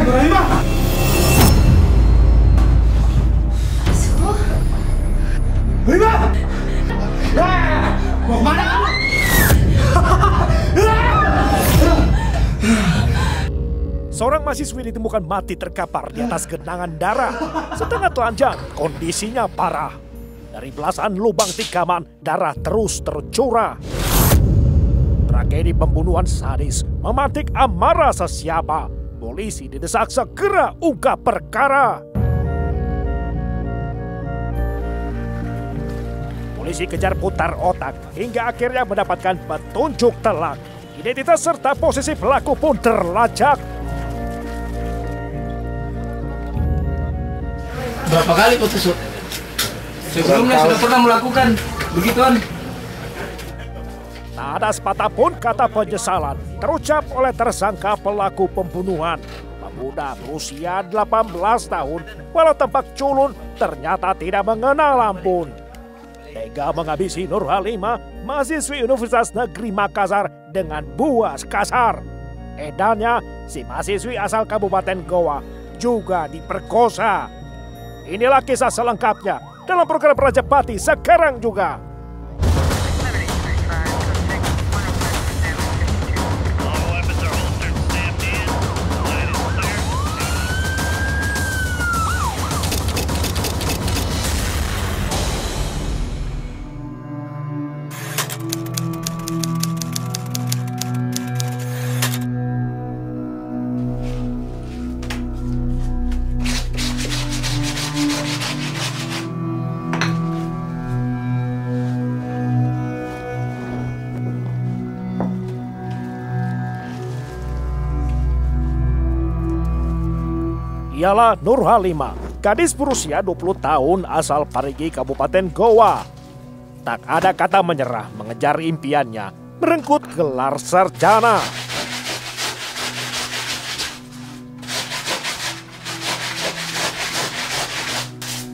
Nurhalimah! Asuh. Nurhalimah! Mau kemana kamu? Seorang mahasiswi ditemukan mati terkapar di atas genangan darah. Setengah telanjang, kondisinya parah. Dari belasan lubang tikaman, darah terus tercurah. Tragedi pembunuhan sadis memantik amarah sesiapa. Polisi didesak segera ungkap perkara. Polisi kejar putar otak hingga akhirnya mendapatkan petunjuk telak. Identitas serta posisi pelaku pun terlacak. Berapa kali kau tusuk? Sebelumnya sudah pernah melakukan begituan. Tak ada sepatah pun kata penyesalan terucap oleh tersangka pelaku pembunuhan. Pemuda berusia 18 tahun, walau tampak culun, ternyata tidak mengenal ampun. Tega menghabisi Nurhalimah, mahasiswi Universitas Negeri Makassar dengan buas kasar. Edannya, si mahasiswi asal Kabupaten Goa juga diperkosa. Inilah kisah selengkapnya dalam program Raja Pati sekarang juga. Ialah Nurhalimah, gadis berusia 20 tahun asal Parigi, Kabupaten Goa. Tak ada kata menyerah mengejar impiannya, merengkuh gelar sarjana.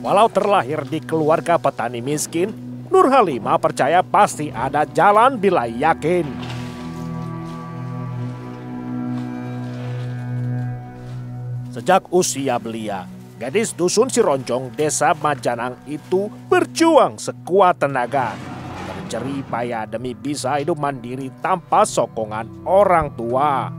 Walau terlahir di keluarga petani miskin, Nurhalimah percaya pasti ada jalan bila yakin. Sejak usia belia, gadis dusun Sironjong, desa Majanang itu berjuang sekuat tenaga. Berjerih payah demi bisa hidup mandiri tanpa sokongan orang tua.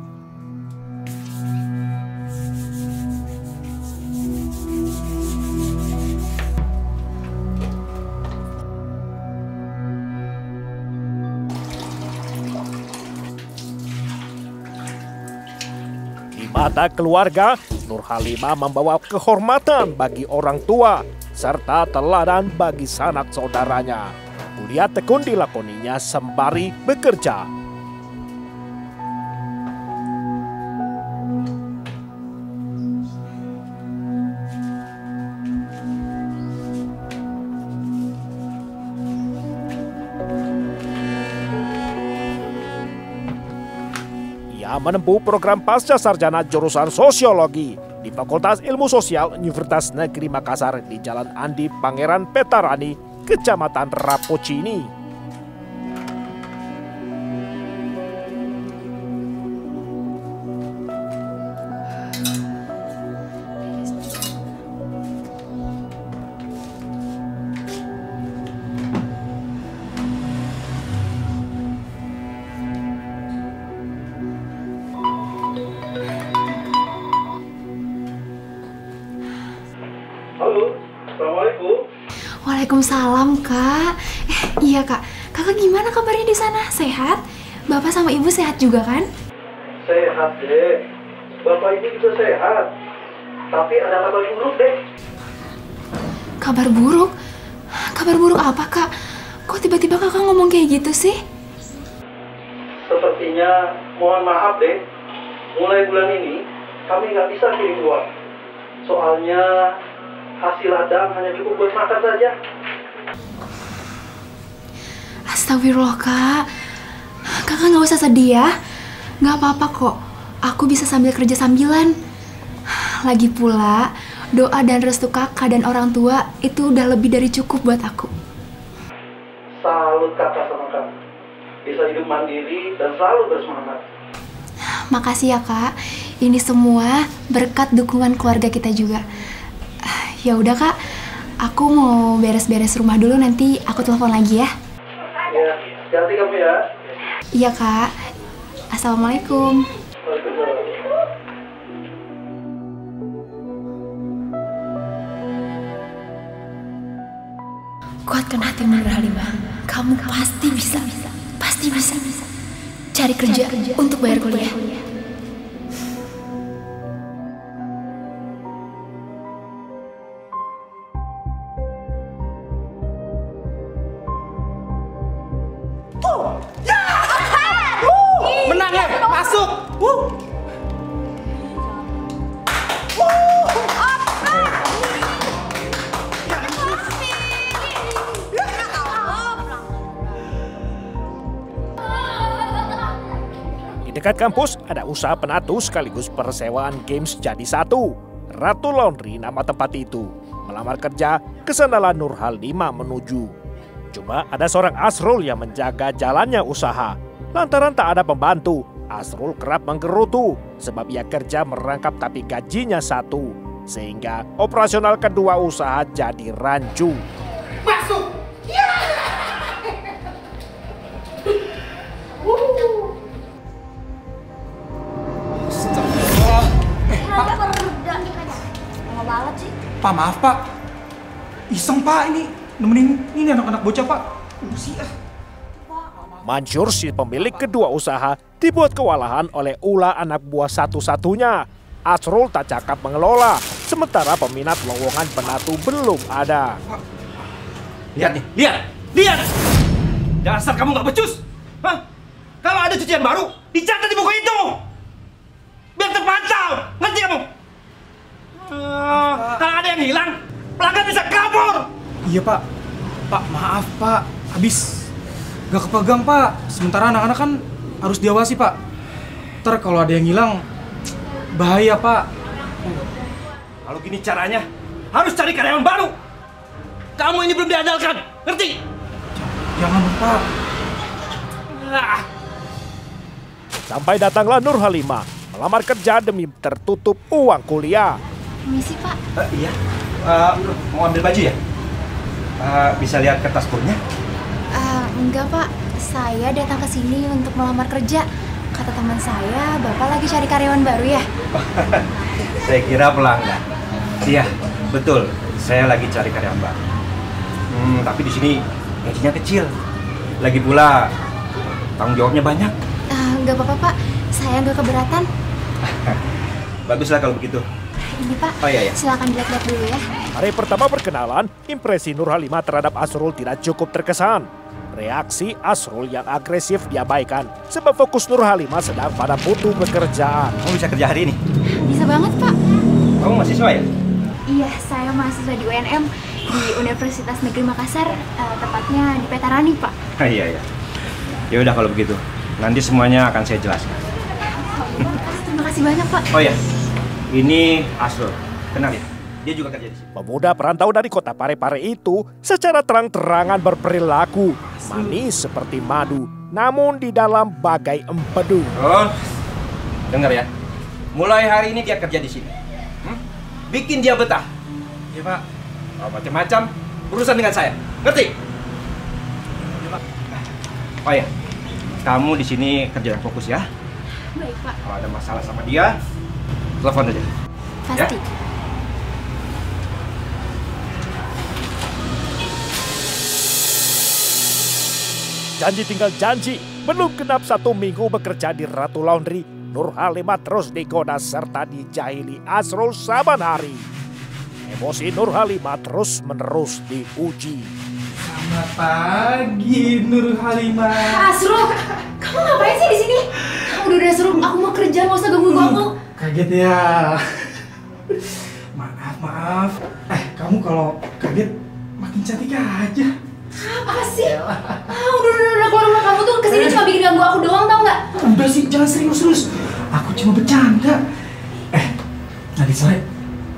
Di mata keluarga, Nurhalimah membawa kehormatan bagi orang tua serta teladan bagi sanak saudaranya. Kuliah tekun dilakoninya sembari bekerja. Ia menempuh program pasca sarjana jurusan sosiologi di Fakultas Ilmu Sosial Universitas Negeri Makassar di Jalan Andi Pangeran Petarani, Kecamatan Rapocini. Halo, assalamualaikum. Waalaikumsalam, Kak. Iya, Kak. Kakak gimana kabarnya di sana? Sehat? Bapak sama Ibu sehat juga kan? Sehat, Dek. Bapak Ibu juga sehat. Tapi ada kabar buruk, Dek. Kabar buruk? Kabar buruk apa, Kak? Kok tiba-tiba Kakak ngomong kayak gitu sih? Sepertinya, mohon maaf, Dek. Mulai bulan ini, kami nggak bisa kirim uang. Soalnya, hasil ladang hanya cukup buat makan saja. Astagfirullah, Kak. Kakak nggak usah sedih ya. Nggak apa-apa kok. Aku bisa sambil kerja sambilan. Lagi pula, doa dan restu kakak dan orang tua itu udah lebih dari cukup buat aku. Salah salut kakak sama kamu. Bisa hidup mandiri dan selalu bersemangat. Makasih ya Kak, ini semua berkat dukungan keluarga kita juga. Ya udah Kak, aku mau beres-beres rumah dulu, nanti aku telepon lagi ya. Ya, hati-hati kamu ya. Iya Kak, Assalamualaikum. Waalaikumsalam. Kuatkan hatimu Nur Halimah, kamu pasti bisa. Pasti bisa. Cari kerja untuk bayar kuliah. Menang ya, masuk. Di dekat kampus ada usaha penatu sekaligus persewaan games jadi satu. Ratu Laundry nama tempat itu. Melamar kerja, ke sanalah Nur Halimah menuju. Cuma ada seorang Asrul yang menjaga jalannya usaha. Lantaran tak ada pembantu, Asrul kerap menggerutu sebab ia kerja merangkap tapi gajinya satu. Sehingga operasional kedua usaha jadi rancu. Masuk. Pak, maaf Pak. Iseng Pak, ini nemenin ini anak-anak bocah Pak. Mansur si pemilik kedua usaha dibuat kewalahan oleh ulah anak buah satu-satunya. Asrul tak cakap mengelola, sementara peminat lowongan penatu belum ada. Lihat nih, lihat. Dasar kamu nggak becus. Hah? Kalau ada cucian baru, dicatat di buku itu. Biar terpantau, ngerti kamu? Kalau ada yang hilang, pelanggan bisa kabur. Iya Pak. Pak, maaf Pak. Habis gak kepegang Pak. Sementara anak-anak kan harus diawasi Pak. Ntar kalau ada yang hilang, bahaya Pak. Kalau gini caranya, harus cari karyawan baru. Kamu ini belum diandalkan, ngerti? Jangan Pak. Sampai datanglah Nur Halimah melamar kerja demi tertutup uang kuliah. Permisi Pak. Iya. Mau ambil baju ya? Bisa lihat kertas bornya? Enggak Pak, saya datang ke sini untuk melamar kerja. Kata teman saya, Bapak lagi cari karyawan baru ya? Saya kira pelanggan. Iya, betul. Saya lagi cari karyawan baru. Tapi di sini gajinya kecil. Lagi pula tanggung jawabnya banyak. Enggak apa-apa Pak, saya nggak keberatan. Baguslah kalau begitu. Ini Pak, Oh iya. silakan dilihat-lihat dulu ya. Hari pertama perkenalan, impresi Nur Halimah terhadap Asrul tidak cukup terkesan. Reaksi Asrul yang agresif diabaikan, sebab fokus Nur Halimah sedang pada mutu pekerjaan. Kamu bisa kerja hari ini? Bisa banget Pak. Kamu mahasiswa ya? Iya, saya mahasiswa di UNM di Universitas Negeri Makassar, tepatnya di Petarani Pak. Iya. Ya udah kalau begitu. Nanti semuanya akan saya jelaskan. Terima kasih banyak Pak. Oh ya, ini Asrul. Kenal ya? Dia juga kerja di sini. Pemuda perantau dari kota Parepare itu secara terang-terangan berperilaku manis seperti madu, namun di dalam bagai empedu. Oh, dengar ya. Mulai hari ini dia kerja di sini. Bikin dia betah. Iya Pak. Kalau macam-macam berurusan dengan saya. Ngerti? Iya Pak. Oh ya, kamu di sini kerja yang fokus ya. Baik Pak. Kalau ada masalah sama dia, telepon aja. Pasti. Ya? Janji tinggal janji, belum genap 1 minggu bekerja di Ratu Laundry, Nur Halimah terus digoda serta dijahili Asrul saban hari. Emosi Nur Halimah terus menerus diuji. Selamat pagi, Nur Halimah. Asrul, kamu ngapain sih di sini? Udah suruh aku mau kerja, nggak usah ganggu aku. Kaget ya. Maaf. Kamu kalau kaget makin cantik aja. Apa sih? Udah keluar rumah kamu tuh kesini cuma bikin ganggu aku doang, tau nggak? Udah sih, jangan serius. Aku cuma bercanda. Nanti sore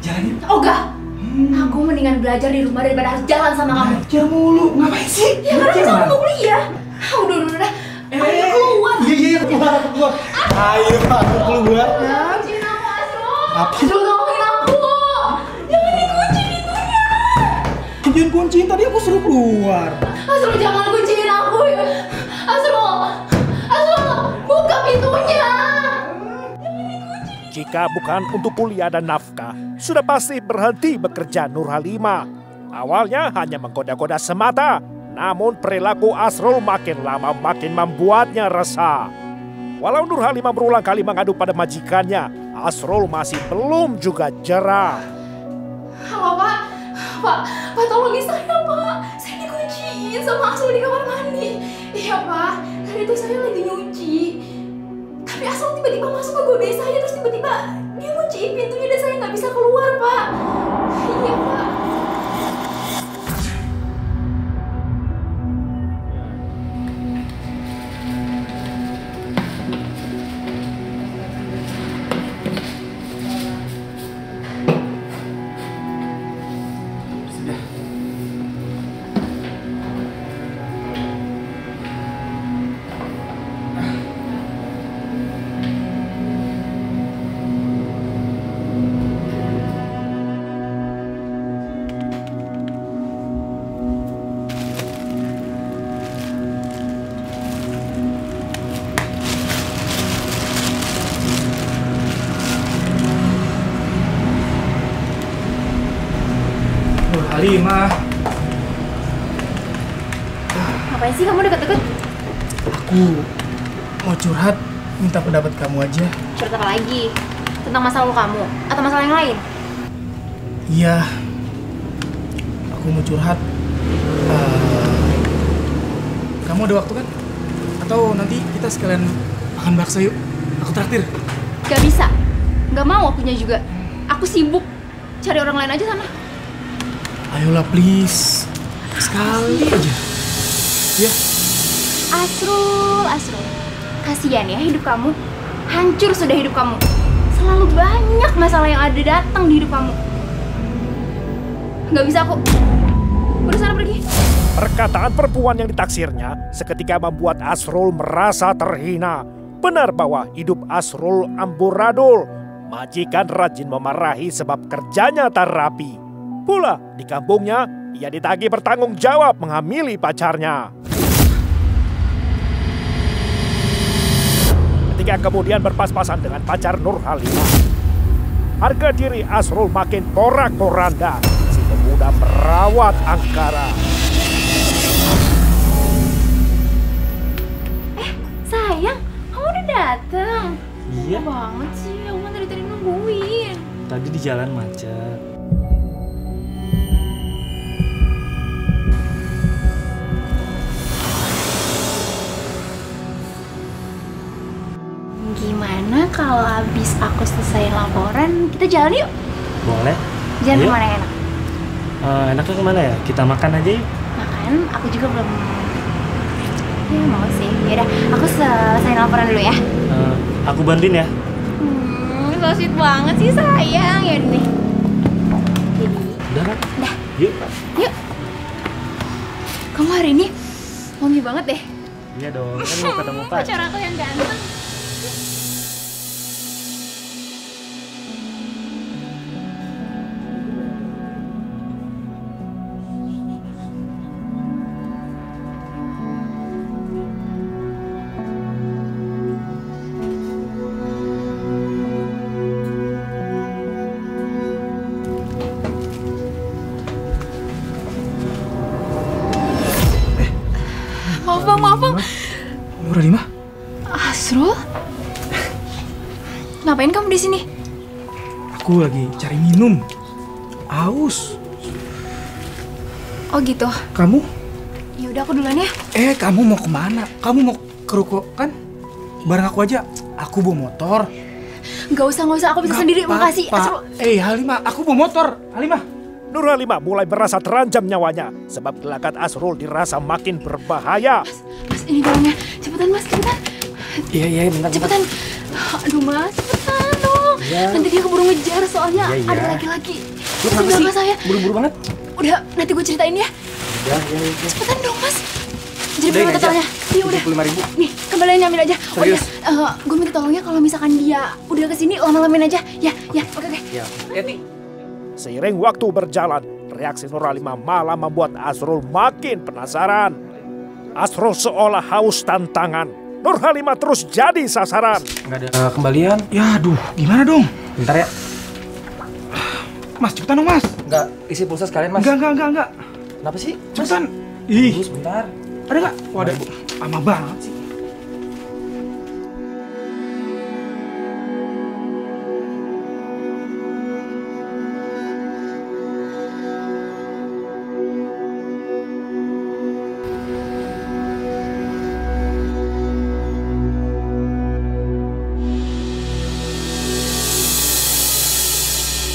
jalan yuk. Oh enggak, Aku mendingan belajar di rumah daripada harus jalan sama kamu. Belajar mulu, ngapain sih? Ya karena besok aku mau kuliah. Udah. Ayo keluar. Iya, keluar. Ayo, aku keluar. Kunciin aku, Asrul. Apa? Asrul, tolongin aku. Jangan dikunci pintunya. Jangan kunciin, tadi aku suruh keluar. Asrul, jangan kunciin aku ya. Asrul, buka pintunya. Jika bukan untuk kuliah dan nafkah, sudah pasti berhenti bekerja Nur Halimah. Awalnya hanya menggoda-goda semata, namun perilaku Asrul makin lama makin membuatnya resah. Walau Nur Halimah berulang kali mengadu pada majikannya, Asrul masih belum juga jerah. Halo Pak, tolongin saya Pak. Saya dikunciin sama Asrul di kamar mandi. Iya Pak, tadi itu saya lagi nyuci. Tapi Asrul tiba-tiba masuk ke godain saya, terus tiba-tiba dia ngunciin pintunya dan saya nggak bisa keluar Pak. Iya Pak. Halimah, Ngapain sih kamu deket-deket? aku mau curhat, minta pendapat kamu aja. Curhat apa lagi? Tentang masalah lu kamu? Atau masalah yang lain? Iya, aku mau curhat. Kamu ada waktu kan? Atau nanti kita sekalian makan bakso yuk? Aku traktir. Gak bisa. Gak mau akunya juga. Aku sibuk. Cari orang lain aja sana. Ayolah please, sekali aja. Ya. Asrul. Kasihan ya hidup kamu. Hancur sudah hidup kamu. Selalu banyak masalah yang ada datang di hidup kamu. Gak bisa aku. Udah sana pergi. Perkataan perempuan yang ditaksirnya seketika membuat Asrul merasa terhina. Benar bahwa hidup Asrul amburadul. Majikan rajin memarahi sebab kerjanya tak rapi. Pula di kampungnya ia ditagih bertanggung jawab menghamili pacarnya. Ketika kemudian berpas-pasan dengan pacar Nur Halimah, harga diri Asrul makin porak-poranda. Si pemuda merawat angkara. Sayang, kamu udah dateng. Iya, Banget sih, aku kan dari tadi nungguin. tadi di jalan macet. Gimana kalau abis aku selesai laporan, kita jalan yuk? Boleh? Jalan Ayo. kemana yang enak? Enaknya kemana ya? Kita makan aja yuk. Makan, aku juga belum. Ya mau sih, yaudah aku selesai laporan dulu ya. Aku bantuin ya. So sweet banget sih sayang. Ya nih. Jadi, Udah kan? dah, Yuk. yuk. Kamu hari ini wangi banget deh. Iya dong, kan mau ketemu pacar. Pacar aku yang ganteng. Maaf bang. Nur Halimah? Asrul? Ngapain kamu di sini? Aku lagi cari minum. Aus. Oh gitu. Kamu? Ya udah aku duluan ya. Kamu mau kemana? Kamu mau ke ruko kan? Bareng aku aja. Aku bawa motor. Gak usah. Aku bisa sendiri. Makasih. Asrul. Halimah, aku bawa motor. Halimah. Nur Halimah mulai merasa terancam nyawanya sebab gelagat Asrul dirasa makin berbahaya. Mas, ini barangnya. Cepetan mas, cepetan. Iya, bentar. Cepetan. Aduh mas, cepetan dong. Iya. Nanti dia keburu ngejar soalnya Iya. ada laki-laki. Lu kenapa sih? Saya. Buru-buru banget. Udah, nanti gue ceritain ya. Ya. Cepetan dong, Mas. Jadi berapa totalnya? Iya udah. 75.000. Nih, kembaliannya ambil aja. Oh Serius? iya, gue minta tolongnya kalau misalkan dia udah kesini lama-lamain aja. Ya, oke. Ya. Hati. Seiring waktu berjalan, reaksi Nur Halimah malah membuat Asrul makin penasaran. Asrul seolah haus tantangan. Nur Halimah terus jadi sasaran. Nggak ada kembalian. Ya aduh, gimana dong? Bentar ya. Mas, cepetan dong mas. Nggak isi pulsa sekalian, Mas. Enggak. Kenapa sih? Cepetan. Ih, Tunggu sebentar. ada nggak? Oh, ada. Lama banget sih.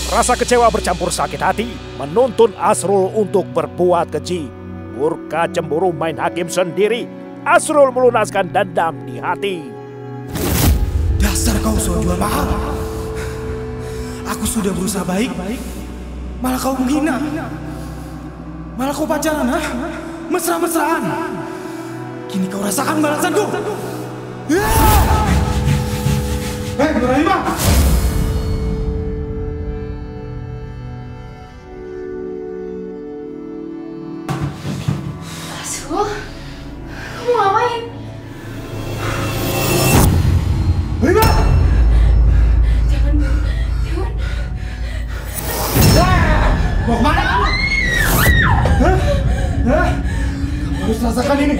Rasa kecewa bercampur sakit hati menuntun Asrul untuk berbuat keji. Murka cemburu main hakim sendiri, Asrul melunaskan dendam di hati. Dasar kau soal jual mahal. Aku sudah berusaha baik, malah kau menghina. Malah kau pacaran, ha? Mesra-mesraan. Kini kau rasakan balasanku. Hei, Nur Halimah! Asrul, kamu ngapain? Halimah! Jangan. Mau kemana kamu? Hah? Kamu harus rasakan ini.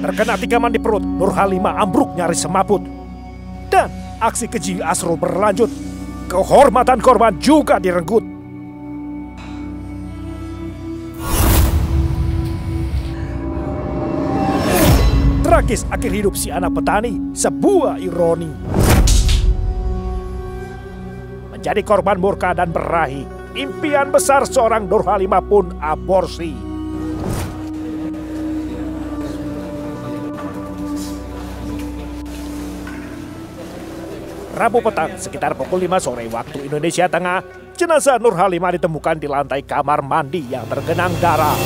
Terkena tikaman di perut, Nur Halimah ambruk nyaris semaput. Dan aksi keji Asrul berlanjut. Kehormatan korban juga direnggut. Tragis akhir hidup si anak petani, sebuah ironi. Menjadi korban murka dan berahi, impian besar seorang Nur Halimah pun aborsi. Rabu petang sekitar pukul 5 sore waktu Indonesia Tengah, jenazah Nur Halimah ditemukan di lantai kamar mandi yang tergenang darah.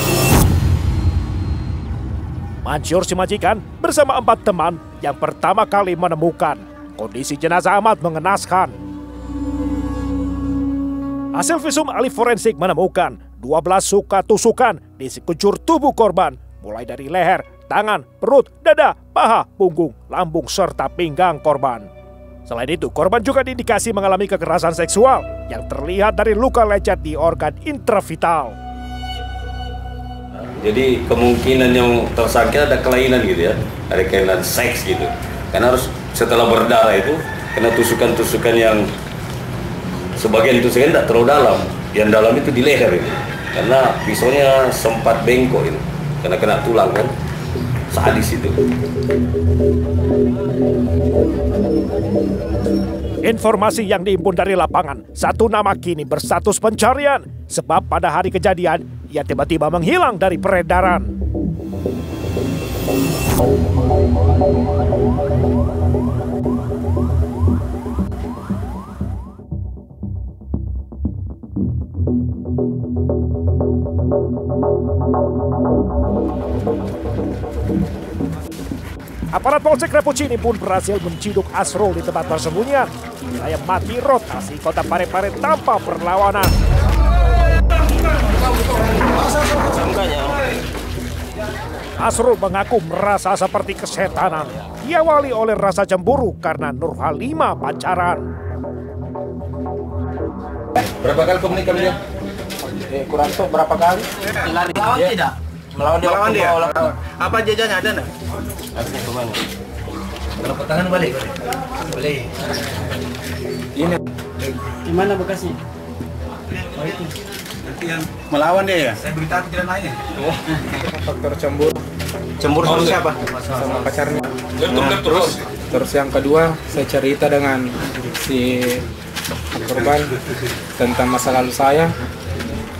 Mansur si majikan bersama 4 teman yang pertama kali menemukan kondisi jenazah amat mengenaskan. Hasil visum ahli forensik menemukan 12 suka tusukan di sekujur tubuh korban, mulai dari leher, tangan, perut, dada, paha, punggung, lambung, serta pinggang korban. Selain itu, korban juga diindikasi mengalami kekerasan seksual yang terlihat dari luka lecet di organ intravital. Jadi kemungkinan yang tersangka ada kelainan gitu ya, ada kelainan seks gitu. Karena harus setelah berdarah itu kena tusukan-tusukan yang sebagian tusukan tidak terlalu dalam, yang dalam itu di leher itu. Karena pisaunya sempat bengkok itu, karena kena tulang kan, sadis itu. Informasi yang dihimpun dari lapangan, satu nama kini berstatus pencarian sebab pada hari kejadian ia tiba-tiba menghilang dari peredaran. Aparat Polsek Rapuccini pun berhasil menciduk Asrul di tempat persembunyian di wilayah Mati Rotasi, Kota Parepare tanpa perlawanan. Asrul mengaku merasa seperti kesetanan, diawali oleh rasa cemburu karena Nur Halimah pacaran. Berapa kali kau menikah dia? Kurang tuh berapa kali? Lari lawan tidak? Melawan dia. Apa jajannya ada nggak? Harusnya kemana? Kalau tangan balik. Boleh. Ini Gimana bekasnya? melawan dia ya? Saya berita aku tidak naik. Faktor cemburu. Cemburu sama siapa? Sama pacarnya. Terus yang kedua, saya cerita dengan si korban tentang masa lalu saya.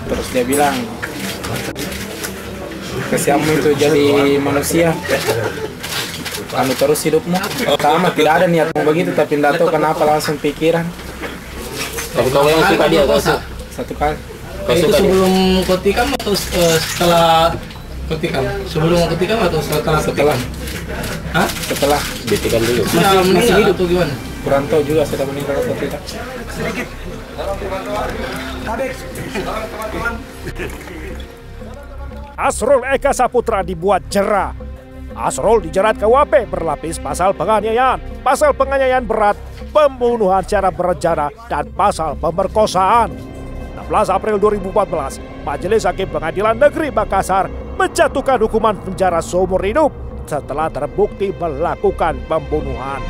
Terus dia bilang, kesiamu itu jadi manusia. anu terus hidupmu. Sama tidak ada niat mau begitu, tapi tidak tahu kenapa langsung pikiran. Tapi kau yang suka dia kau suka? Satu kali. Itu sebelum kau tikam atau setelah kau tikam? Sebelum kau tikam atau setelah? Setelah. Hah? Setelah. Ditikan dulu. Sudah meninggal atau gimana? Kurang tahu juga sudah meninggal atau tidak. Asrul Eka Saputra dibuat jera. Asrul dijerat KUHP berlapis pasal penganiayaan berat, pembunuhan secara berencana, dan pasal pemerkosaan. 16 April 2014, Majelis Hakim Pengadilan Negeri Makassar menjatuhkan hukuman penjara seumur hidup setelah terbukti melakukan pembunuhan.